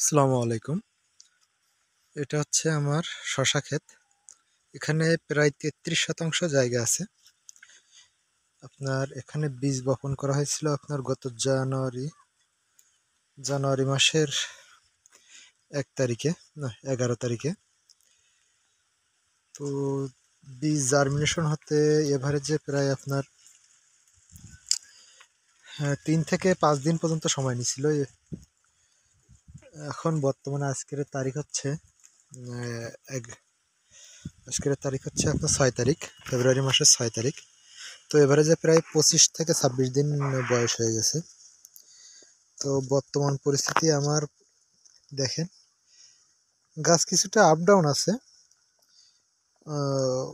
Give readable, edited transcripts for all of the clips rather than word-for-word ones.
আসসালামু আলাইকুম। এটা হচ্ছে আমার শশা ক্ষেত। এখানে প্রায় 33% জায়গা আছে। আপনার এখানে বীজ বপন করা হয়েছিল আপনার গত জানুয়ারি মাসের 1 তারিখে, না 11 তারিখে। তো বীজ জার্মিনেশন হতে এভারেজে প্রায় আপনার 3 থেকে 5 দিন পর্যন্ত সময় নিছিল। এখন বর্তমানে আহ, এক- আজকের তারিখ হচ্ছে আপনার 6 তারিখ, ফেব্রুয়ারি মাসের 6 তারিখ। তো এভারেজে প্রায় 25 থেকে 26 দিন বয়স হয়ে গেছে। তো বর্তমান পরিস্থিতি আমার দেখেন, গাছ কিছুটা আপ ডাউন আছে। আহ,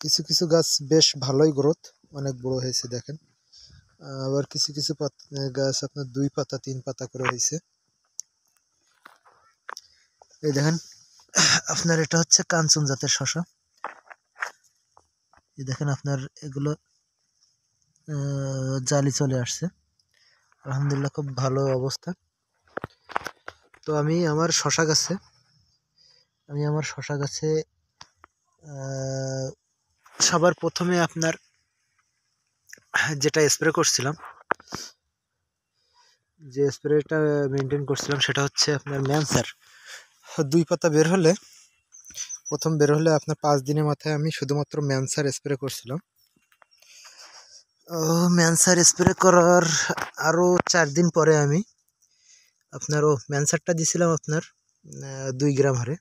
কিছু কিছু গাছ বেশ ভালোই গ্রোথ, অনেক বড় হয়েছে দেখেন। আবার কিছু কিছু গাছ আপনার 2 পাতা 3 পাতা করে হয়েছে। এই দেখেন, আপনার এটা হচ্ছে কাঞ্চন জাতের শশা। এই দেখেন আপনার এগুলো জালি চলে আসছে, আলহামদুলিল্লাহ খুব ভালো অবস্থা। তো আমি আমার শশা গাছে সবার প্রথমে আপনার যেটা স্প্রে করছিলাম, যে স্প্রেটা মেনটেন করছিলাম সেটা হচ্ছে আপনার ম্যানসার। 2 পাতা প্রথম বের হলে আপনার 5 দিনের মাথায় আমি শুধুমাত্র ম্যানসার স্প্রে করছিলাম। ম্যানসার স্প্রে করার আরও 4 দিন পরে আমি ম্যানসারটা দিছিলাম আপনার 2 গ্রাম হারে।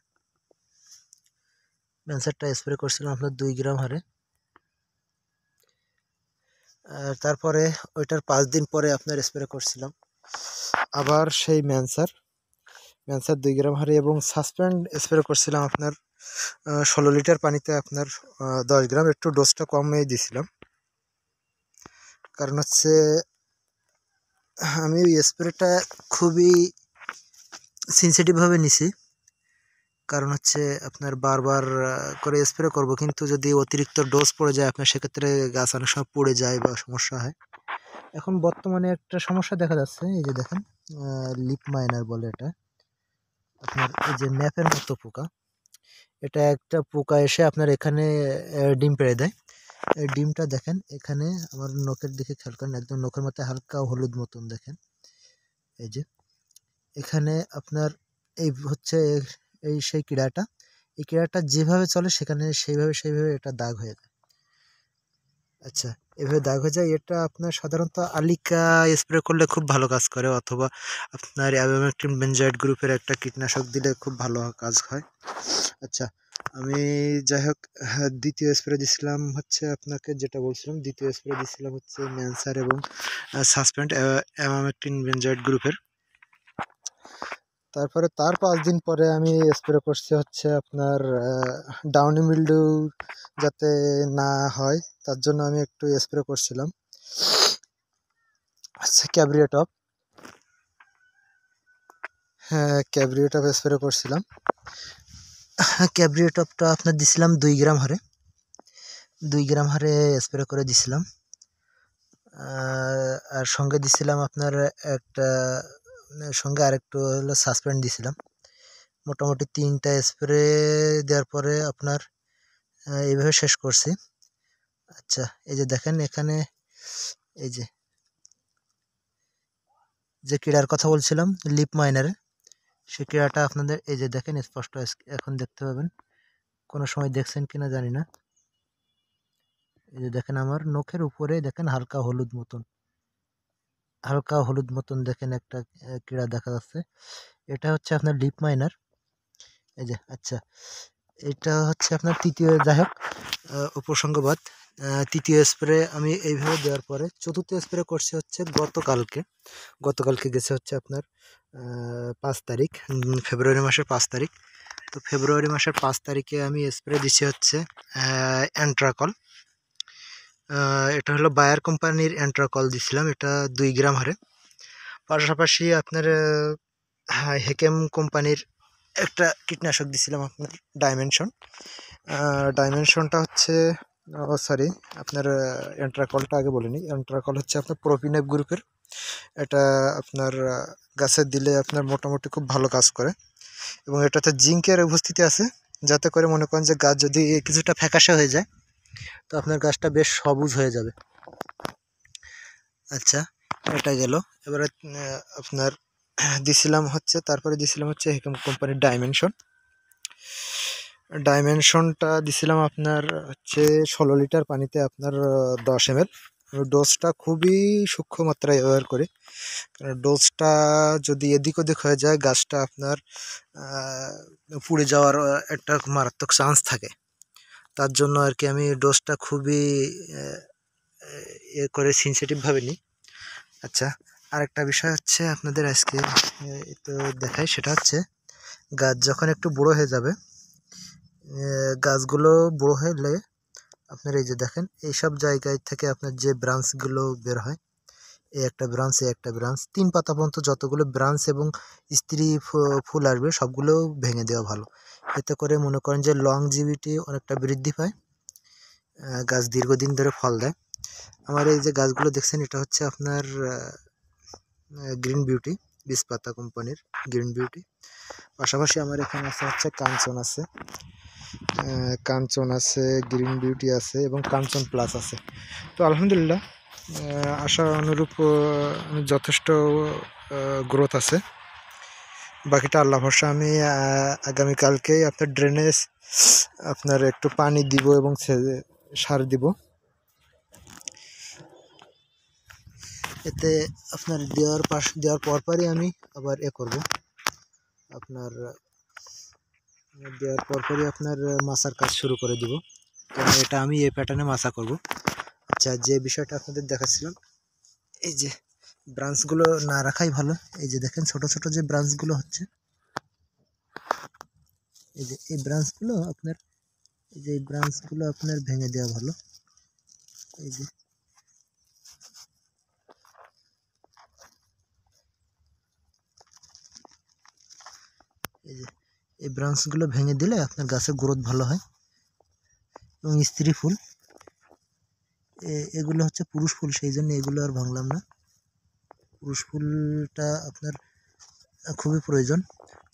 ম্যানসারটা স্প্রে করছিলাম আপনার 2 গ্রাম হারে। তারপরে ওইটার 5 দিন পরে আপনার স্প্রে করছিলাম আবার সেই ম্যানসার 2 গ্রাম হারে, এবং সাসপেন্ড স্প্রে করছিলাম আপনার 16 লিটার পানিতে আপনার 10 গ্রাম। একটু ডোজটা কমই দিছিলাম, কারণ হচ্ছে আমি ওই স্প্রেটা খুবই সেন্সিটিভভাবে নিছি। কারণ হচ্ছে আপনার বারবার করে স্প্রে করব, কিন্তু যদি অতিরিক্ত ডোজ পড়ে যায় আপনার, সেক্ষেত্রে গাছ অনেক সময় পড়ে যায় বা সমস্যা হয়। এখন বর্তমানে একটা সমস্যা দেখা যাচ্ছে, এই যে দেখেন, লিপ মাইনার বলে এটা। আপনার এই যে ম্যাপের মতো পোকা, এটা একটা পোকা এসে আপনার এখানে ডিম পেড়ে দেয়। এই ডিমটা দেখেন এখানে আমার নখের দিকে খেয়াল করেন, একদম নখের মধ্যে হালকা হলুদ মতন দেখেন। এই যে এখানে আপনার এই হচ্ছে এই সেই কীড়াটা, এই কীড়াটা যেভাবে চলে সেখানে সেইভাবে এটা দাগ হয়ে যায়। আচ্ছা, এভাবে দাগ হয়ে যায়। এটা আপনার সাধারণত আলিকা স্প্রে করলে খুব ভালো কাজ করে, অথবা আপনার অ্যাবামেকটিন বেনজয়েড গ্রুপের একটা কীটনাশক দিলে খুব ভালো কাজ হয়। আচ্ছা, আমি যাই হোক, হ্যাঁ, দ্বিতীয় স্প্রে দিছিলাম হচ্ছে ম্যানসার এবং সাসপেন্ড অ্যামামেকটিন বেনজয়েড গ্রুপের। তারপরে তার 5 দিন পরে আমি স্প্রে করছি হচ্ছে আপনার ডাউনি মিল্ডিউ যাতে না হয় তার জন্য আমি একটু স্প্রে করছিলাম আচ্ছা ক্যাব্রিওটপ। হ্যাঁ, ক্যাব্রিওটপ স্প্রে করছিলাম। ক্যাব্রিওটপটা আপনার দিছিলাম 2 গ্রাম হারে, 2 গ্রাম হারে স্প্রে করে দিছিলাম। আর সঙ্গে দিছিলাম আপনার একটা, সঙ্গে আরেকটু হলো সাসপেন্ড দিছিলাম। মোটামুটি 3টা স্প্রে দেওয়ার পরে আপনার এইভাবে শেষ করছি। আচ্ছা, এই যে দেখেন এখানে এই যে যে কীড়ার কথা বলছিলাম লিপ মাইনারে, সেই কীড়াটা আপনাদের এই যে দেখেন স্পষ্ট এখন দেখতে পাবেন। কোনো সময় দেখছেন কিনা জানি না। এই যে দেখেন আমার নখের উপরে দেখেন হালকা হলুদ মতন দেখেন একটা কীড়া দেখা যাচ্ছে। এটা হচ্ছে আপনার লিপ মাইনার। এই যে আচ্ছা, এটা হচ্ছে আপনার তৃতীয়, যাই হোক উপসংগবাদ। তৃতীয় স্প্রে আমি এইভাবে দেওয়ার পরে চতুর্থ স্প্রে করছি হচ্ছে গতকালকে গেছে হচ্ছে আপনার 5 তারিখ, ফেব্রুয়ারি মাসের 5 তারিখ। তো ফেব্রুয়ারি মাসের 5 তারিখে আমি স্প্রে দিছি হচ্ছে অ্যান্ট্রাকল। এটা হলো বায়ার কোম্পানির অ্যান্ট্রাকল দিছিলাম, এটা 2 গ্রাম হারে। পাশাপাশি আপনার হেকেম কোম্পানির একটা কীটনাশক দিছিলাম আপনার ডাইমেনশন। ডাইমেনশনটা হচ্ছে, ও সরি, আপনার অ্যান্ট্রাকলটা আগে বলিনি। অ্যান্ট্রাকল হচ্ছে আপনার প্রোপিনেপ গ্রুপের এটা আপনার গাছে দিলে আপনার মোটামুটি খুব ভালো কাজ করে, এবং এটাতে জিঙ্কের উপস্থিতি আছে, যাতে করে মনে করেন যে গাছ যদি কিছুটা ফ্যাকাশে হয়ে যায় তো আপনার গাছটা বেশ সবুজ হয়ে যাবে। আচ্ছা, এটা গেল। এবারে আপনার তারপরে দিছিলাম হচ্ছে হেকেম কোম্পানির ডাইমেনশনটা দিছিলাম আপনার হচ্ছে 16 লিটার পানিতে আপনার 10 ml। ডোজটা খুবই সূক্ষ্ম মাত্রায় ব্যবহার করি, কারণ ডোজটা যদি এদিক ওদিক হয়ে যায় গাছটা আপনার পুড়ে যাওয়ার একটা মারাত্মক চান্স থাকে। তার জন্য আর কি আমি ডোজটা খুবই করে সেন্সিটিভভাবে নিই। আচ্ছা, আরেকটা বিষয় হচ্ছে আপনাদের আজকে তো দেখাই, সেটা হচ্ছে গাছ যখন একটু বুড়ো হয়ে যাবে, গাছগুলো বুড়ো হলে আপনার এই যে দেখেন এইসব জায়গায় থেকে আপনার যে ব্রাঞ্চগুলো বের হয়, এই একটা ব্রাঞ্চ, এই একটা ব্রাঞ্চ, 3 পাতা পর্যন্ত যতগুলো ব্রাঞ্চ এবং স্ত্রী ফুল আসবে সবগুলো ভেঙে দেওয়া ভালো। এতে করে মনে করেন যে লংজিভিটি অনেকটা বৃদ্ধি পায়, গাছ দীর্ঘদিন ধরে ফল দেয়। আমার এই যে গাছগুলো দেখছেন, এটা হচ্ছে আপনার গ্রিন বিউটি, 20 পাতা কোম্পানির গ্রিন বিউটি। পাশাপাশি আমার এখানে হচ্ছে কাঞ্চন আছে, গ্রিন বিউটি আছে এবং কাঞ্চন প্লাস আছে। তো আলহামদুলিল্লাহ আশা অনুরূপ যথেষ্ট গ্রোথ আছে। বাকিটা আল্লাহ ভরসা। আমি আগামীকালকেই আপনার ড্রেনেজ আপনার একটু পানি দিব এবং সার দিব। এতে আপনার দেওয়ার পরপরই আমি আবার করব, আপনার দেওয়ার পরপরই আপনার মাছার কাজ শুরু করে দিব, কারণ এটা আমি এই প্যাটার্নে মাছা করব। আচ্ছা, যে বিষয়টা আপনাদের দেখাচ্ছিলাম, এই যে ব্রাঞ্চগুলো না রাখাই ভালো। এই যে দেখেন ছোট ছোট যে ব্রাঞ্চগুলো হচ্ছে, এই যে এই ব্রাঞ্চগুলো আপনার ভেঙে দেওয়া ভালো। এই যে এই ব্রাঞ্চগুলো ভেঙে দিলে আপনার গাছের গ্রোথ ভালো হয়। এবং স্ত্রী ফুল, এগুলো হচ্ছে পুরুষ ফুল, সেই জন্য এগুলো আর ভাঙলাম না। পুরুষ ফুলটা আপনার খুবই প্রয়োজন,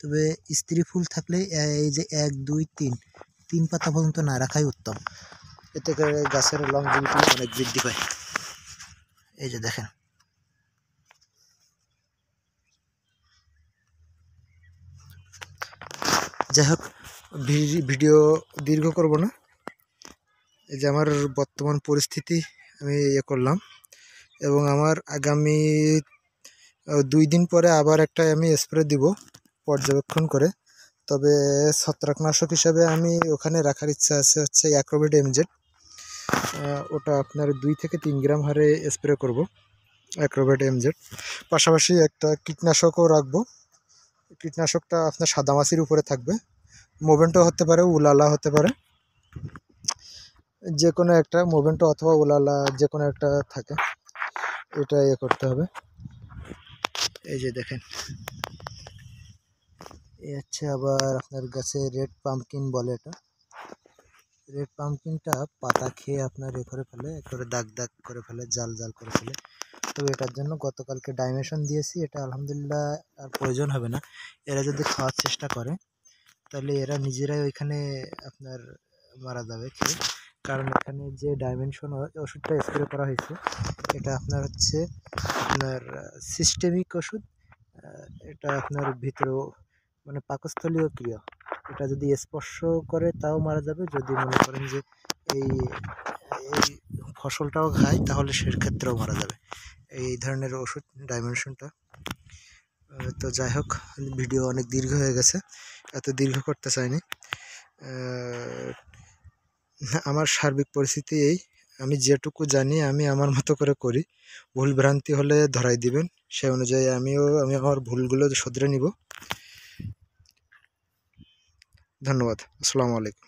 তবে স্ত্রী ফুল থাকলে এই যে 1 2 3 পাতা পর্যন্ত না রাখাই উত্তম। এতে করে গাছের লংজিভিটি অনেক বৃদ্ধি পায়। এই যে দেখেন, যাই হোক ভিডিও দীর্ঘ করব না। এই যে আমার বর্তমান পরিস্থিতি আমি করলাম, এবং আমার আগামী 2 দিন পরে আবার একটা আমি স্প্রে দিব পর্যবেক্ষণ করে। তবে ছত্রাকনাশক হিসাবে আমি ওখানে রাখার ইচ্ছা আছে হচ্ছে অ্যাক্রোবেট এমজেড। ওটা আপনার 2 থেকে 3 গ্রাম হারে স্প্রে করব, অ্যাক্রোবেট এমজেড। পাশাপাশি একটা কীটনাশকও রাখবো। কীটনাশকটা আপনার সাদামাছির উপরে থাকবে, মোভেন্টো হতে পারে, উলালা হতে পারে, যে কোনো একটা মোভেন্টো অথবা উলালা যে কোনো একটা থাকে, এটা করতে হবে। এই যে দেখেন, এই হচ্ছে আবার আপনার গাছে রেড পাম্পকিন বলে, এটা রেড পাম্পকিনটা পাতা খেয়ে আপনার করে ফেলে, করে দাগ দাগ করে ফেলে, জাল জাল করে ফেলে। তবে এটার জন্য গতকালকে ডাইমেশন দিয়েছি, এটা আলহামদুলিল্লাহ আর প্রয়োজন হবে না। এরা যদি খাওয়ার চেষ্টা করে তাহলে এরা নিজেরাই ওইখানে আপনার মারা যাবে খেয়ে, কারণ এখানে যে ডাইমেনশন ওষুধটা স্প্রে করা হয়েছে এটা আপনার হচ্ছে আপনার সিস্টেমিক ওষুধ। এটা আপনার ভিতরেও মানে পাকস্থলীয় ক্রিয়া, এটা যদি স্পর্শ করে তাও মারা যাবে। যদি মনে করেন যে এই এই ফসলটাও খায় তাহলে সেক্ষেত্রেও মারা যাবে, এই ধরনের ওষুধ ডাইমেনশনটা। তো যাই হোক, ভিডিও অনেক দীর্ঘ হয়ে গেছে, এত দীর্ঘ করতে চাইনি। আমার সার্বিক পরিস্থিতি এই, আমি যেটুকু জানি আমি আমার মতো করে করি, ভুল ভ্রান্তি হলে ধরাই দিবেন, সেই অনুযায়ী আমি আমার ভুলগুলো শুধরে নিব। ধন্যবাদ, আসসালামু আলাইকুম।